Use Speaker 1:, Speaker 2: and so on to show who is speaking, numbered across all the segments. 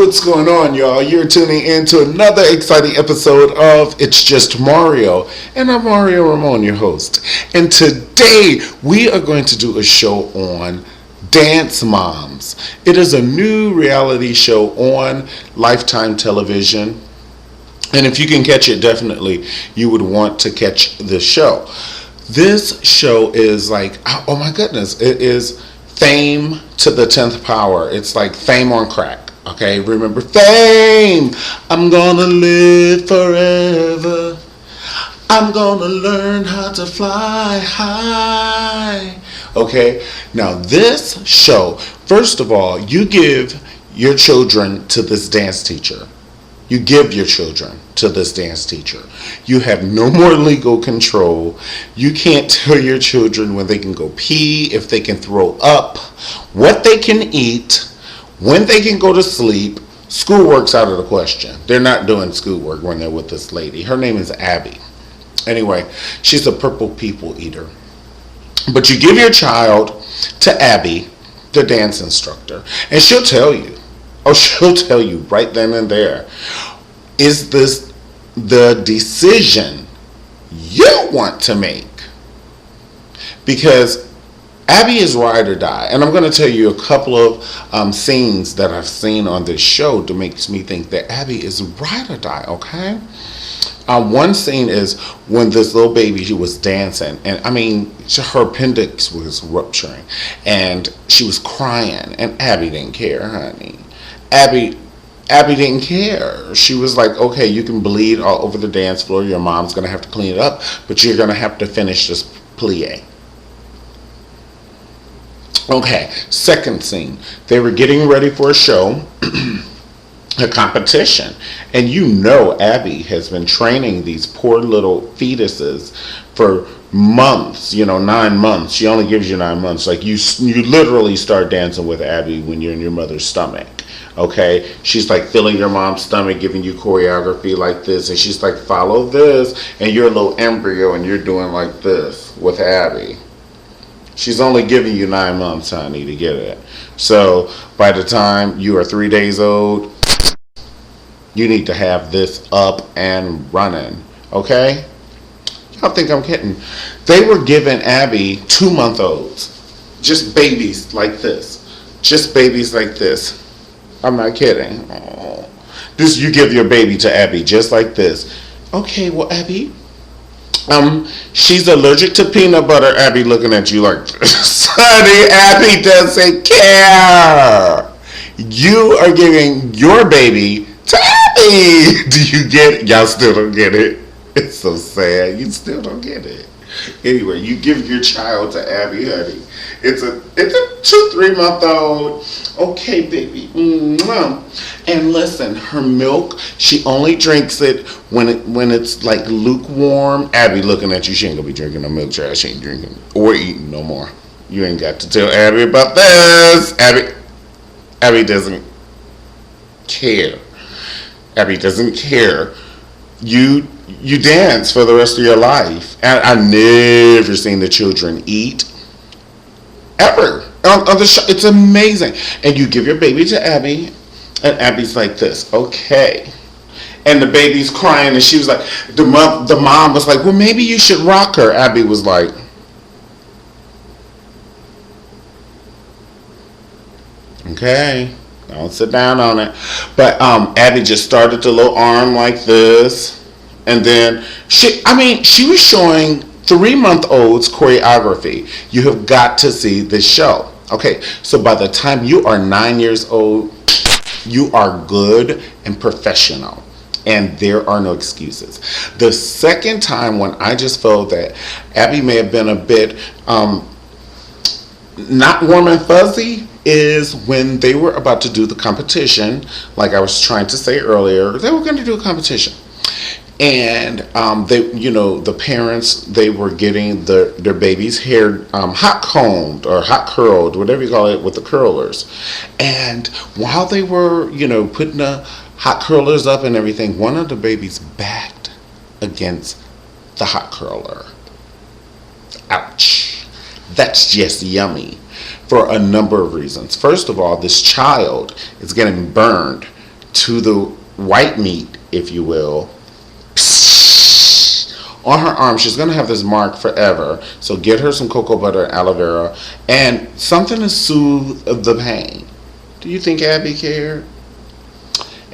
Speaker 1: What's going on, y'all? You're tuning in to another exciting episode of It's Just Mario, and I'm Mario Ramone, your host. And today we are going to do a show on Dance Moms. It is a new reality show on Lifetime television, and if you can catch it, definitely you would want to catch this show. This show is like, oh my goodness, it is Fame to the 10th power. It's like Fame on crack. Okay, remember Fame. I'm gonna live forever. I'm gonna learn how to fly high. Okay, now this show, first of all, you give your children to this dance teacher. You give your children to this dance teacher. You have no more legal control. You can't tell your children when they can go pee, if they can throw up, what they can eat, when they can go to sleep. Schoolwork's out of the question. They're not doing schoolwork when they're with this lady. Her name is Abby. Anyway, she's a purple people eater. But you give your child to Abby, the dance instructor, and she'll tell you. Oh, she'll tell you right then and there. Is this the decision you want to make? Because Abby is ride or die. And I'm going to tell you a couple of scenes that I've seen on this show that makes me think that Abby is ride or die, okay? One scene is when this little baby, she was dancing, and I mean, her appendix was rupturing, and she was crying, and Abby didn't care, honey. Abby didn't care. She was like, okay, you can bleed all over the dance floor. Your mom's going to have to clean it up, but you're going to have to finish this plie. Okay, second scene. They were getting ready for a show, a competition. And you know Abby has been training these poor little fetuses for months, 9 months. She only gives you 9 months. Like you literally start dancing with Abby when you're in your mother's stomach. Okay, she's like feeling your mom's stomach, giving you choreography like this, and she's like, follow this, and you're a little embryo and you're doing like this with Abby. She's only giving you 9 months, honey, to get it. So by the time you are 3 days old, you need to have this up and running. Okay? Y'all think I'm kidding? They were giving Abby 2-month-olds. Just babies like this. Just babies like this. I'm not kidding. Oh. This, you give your baby to Abby just like this. Okay, well, Abby, she's allergic to peanut butter. Abby looking at you like, honey, Abby doesn't care. You are giving your baby to Abby. Do you get it? Y'all still don't get it. It's so sad. You still don't get it. Anyway, you give your child to Abby, honey. It's a 2-3 month old. Okay, baby. And listen, her milk, she only drinks it when it's like lukewarm. Abby looking at you, she ain't gonna be drinking no milk, child. She ain't drinking or eating no more. You ain't got to tell Abby about this. Abby doesn't care. Abby doesn't care. You dance for the rest of your life. And I've never seen the children eat ever on the show. It's amazing. And you give your baby to Abby, and Abby's like this, okay. And the baby's crying, and she was like, the mom was like, well, maybe you should rock her. Abby was like, okay, don't sit down on it. But Abby just started the little arm like this, and then she was showing 3-month-olds choreography. You have got to see this show. Okay, so by the time you are 9 years old, you are good and professional, and there are no excuses. The second time when I just felt that Abby may have been a bit not warm and fuzzy is when they were about to do the competition. Like I was trying to say earlier, they were going to do a competition. And they, the parents, they were getting their baby's hair hot combed or hot curled, whatever you call it, with the curlers. And while they were, putting the hot curlers up and everything, one of the babies backed against the hot curler. Ouch. That's just yummy for a number of reasons. First of all, this child is getting burned to the white meat, if you will, on her arm. She's going to have this mark forever. So get her some cocoa butter and aloe vera and something to soothe the pain. Do you think Abby cared?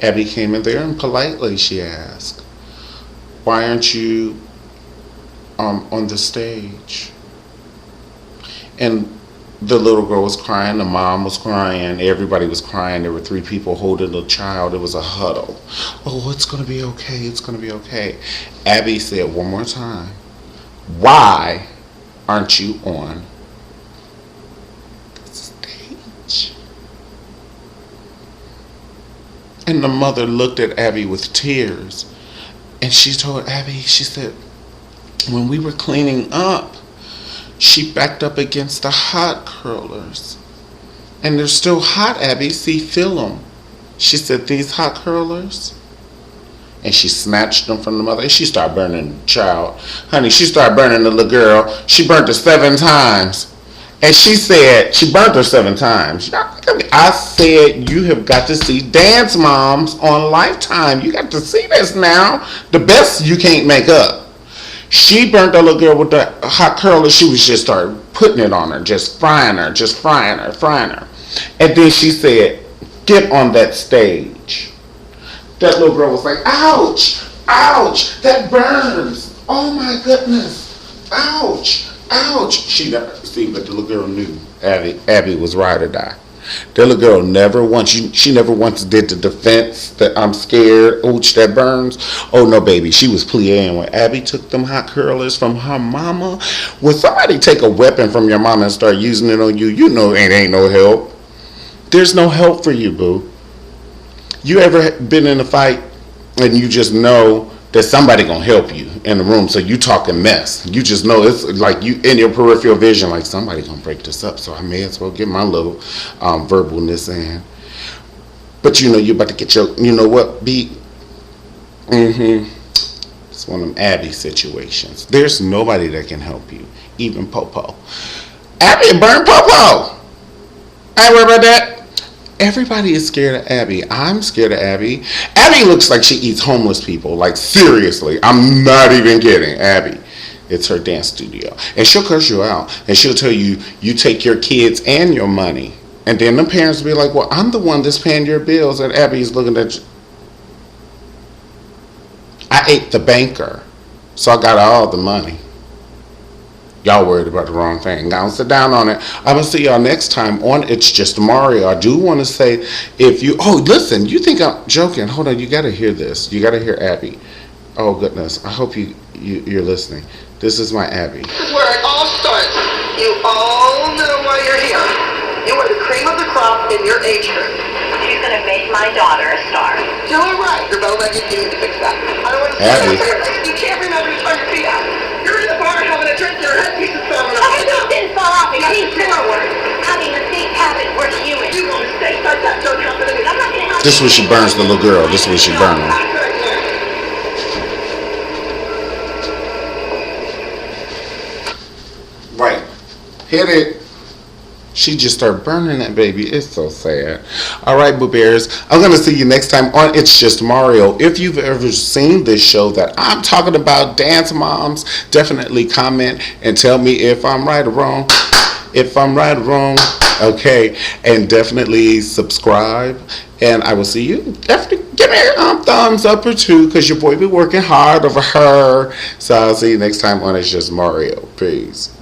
Speaker 1: Abby came in there and politely she asked, why aren't you on the stage? And the little girl was crying, the mom was crying, everybody was crying. There were 3 people holding a child. It was a huddle. Oh, it's going to be okay. It's going to be okay. Abby said one more time, why aren't you on the stage? And the mother looked at Abby with tears. And she told Abby, she said, when we were cleaning up, she backed up against the hot curlers. And they're still hot, Abby. See, feel them. She said, these hot curlers? And she snatched them from the mother. And she started burning the child. Honey, she started burning the little girl. She burnt her 7 times. And she said, she burnt her 7 times. I said, you have got to see Dance Moms on Lifetime. You got to see this now. The best you can't make up. She burnt the little girl with the hot curler. She was just started putting it on her, just frying her, frying her. And then she said, get on that stage. That little girl was like, ouch, ouch, that burns. Oh my goodness, ouch, ouch. She never, see, but the little girl knew Abby was ride or die. The little girl never once, she never once did the defense that I'm scared, ouch, that burns. Oh no, baby, she was pleading. When Abby took them hot curlers from her mama, when somebody take a weapon from your mama and start using it on you, you know it ain't no help. There's no help for you, boo. You ever been in a fight and you just know that somebody gonna help you in the room, so you talking mess. You just know it's like you in your peripheral vision, like somebody gonna break this up, so I may as well get my little verbalness in. But you know you about to get your, you know what, beat. It's one of them Abby situations. There's nobody that can help you, even Popo. Abby burn Popo. I ain't worried about that. Everybody is scared of Abby. I'm scared of Abby. Abby looks like she eats homeless people. Like, seriously. I'm not even kidding. Abby. It's her dance studio. And she'll curse you out. And she'll tell you, you take your kids and your money. And then the parents will be like, well, I'm the one that's paying your bills. And Abby's looking at you. I ate the banker. So I got all the money. Y'all worried about the wrong thing. Now sit down on it. I'm going to see y'all next time on It's Just Mario. I do want to say, if you, oh, listen, you think I'm joking. Hold on, you got to hear this. You got to hear Abby. Oh, goodness. I hope you're listening. This is my Abby.
Speaker 2: This is where it all starts. You all know why you're here. You are the cream of the crop in your age group.
Speaker 3: She's going to make my daughter a star.
Speaker 2: Do it right. You're bow-legged. You need to fix that. I don't want to see
Speaker 1: Abby.
Speaker 2: you. You can't remember to turn your feet out. You're in the bar having a drink. Your headpiece is falling off.
Speaker 3: I didn't fall off. It came forward. Having mistakes happen. We're human.
Speaker 2: You want mistakes like that don't happen to me.
Speaker 3: I'm not going to help
Speaker 1: This is what she burns the little girl. This is what she burns her. Right. Hit it. She just started burning that baby. It's so sad. All right, Boo Bears. I'm going to see you next time on It's Just Mario. If you've ever seen this show that I'm talking about, Dance Moms, definitely comment and tell me if I'm right or wrong. If I'm right or wrong, okay. And definitely subscribe. And I will see you. Definitely give me a thumbs up or 2 because your boy be working hard over her. So I'll see you next time on It's Just Mario. Peace.